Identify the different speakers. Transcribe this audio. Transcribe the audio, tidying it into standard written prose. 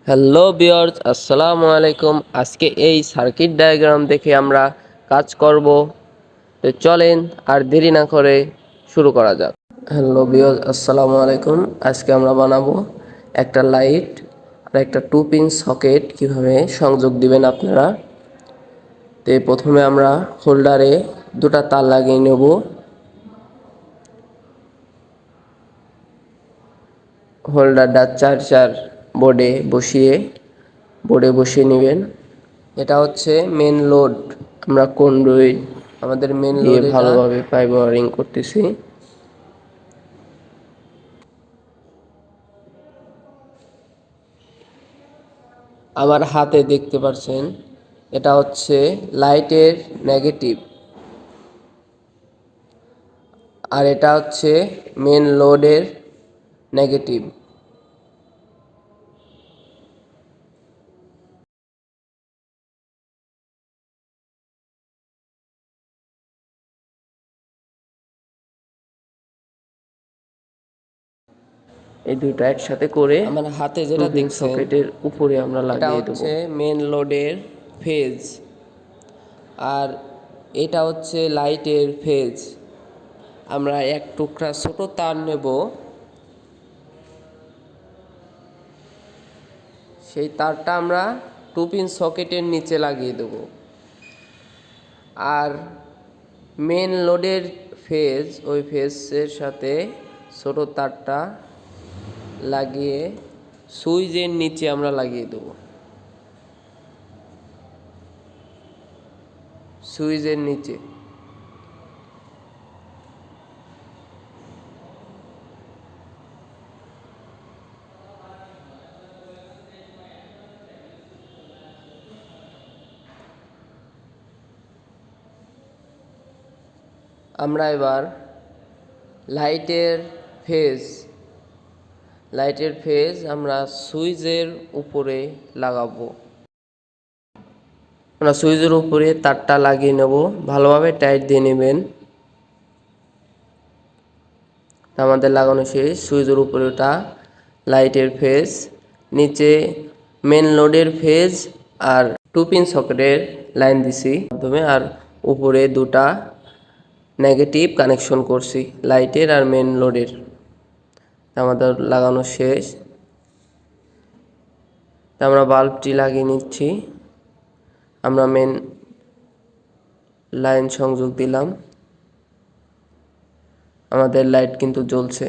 Speaker 1: Hello viewers, আসসালামু আলাইকুম। আজকে এই সার্কিট ডায়াগ্রাম দেখে আমরা কাজ করব। তো চলেন আর দেরি না করে শুরু করা যাক। হ্যালো ভিউয়ার্স, আসসালামু আলাইকুম। আজকে আমরা বানাবো একটা লাইট আর একটা 2 পিন সকেট কিভাবে সংযোগ দিবেন আপনারা। তো প্রথমে আমরা হোল্ডারে দুটা তার লাগিয়ে নেব। হোল্ডারটা চার্জার বোর্ডে বসিয়ে নেবেন। এটা হচ্ছে মেন লোড। আমরা কন্ডুইট আমাদের মেন লোড ভালোভাবে পাইপ ওয়ারিং করতেছি। আমার হাতে দেখতে পাচ্ছেন এটা হচ্ছে লাইটের নেগেটিভ, আর এটা হচ্ছে মেন লোডের নেগেটিভ। এই দুটো একসাথে করে আমার হাতে যেটা দেখছেন সকেটের উপরে আমরা লাগিয়ে দেব। এটা হচ্ছে মেন লোডের ফেজ, আর এটা হচ্ছে লাইটের ফেজ। আমরা এক টুকরা ছোট তার নেব, সেই তারটা আমরা 2 পিন সকেটের নিচে লাগিয়ে দেব। আর মেন লোডের ফেজ, ওই ফেজের সাথে ছোট তারটা লাগিয়ে সুইচের নিচে আমরা লাগিয়ে দেব। সুইচের নিচে আমরা এবার লাইটের ফেজ আমরা সুইচের উপরে লাগাবো। আমরা সুইচের উপরে তারটা লাগিয়ে নেব, ভালোভাবে টাইট দিয়ে নেবেন। আমাদের লাগানো শেষ। সুইচের উপরে ওটা লাইটের ফেজ, নিচে মেন লোডের ফেজ আর 2 পিন সকেটের লাইন দিছি মাধ্যমে, আর উপরে দুটা নেগেটিভ কানেকশন করছি লাইটের আর মেন লোডের। আমাদের লাগানো শেষ। আমরা বাল্বটি লাগিয়ে নিচ্ছি। আমরা মেন লাইন সংযোগ দিলাম, আমাদের লাইট কিন্তু জ্বলছে।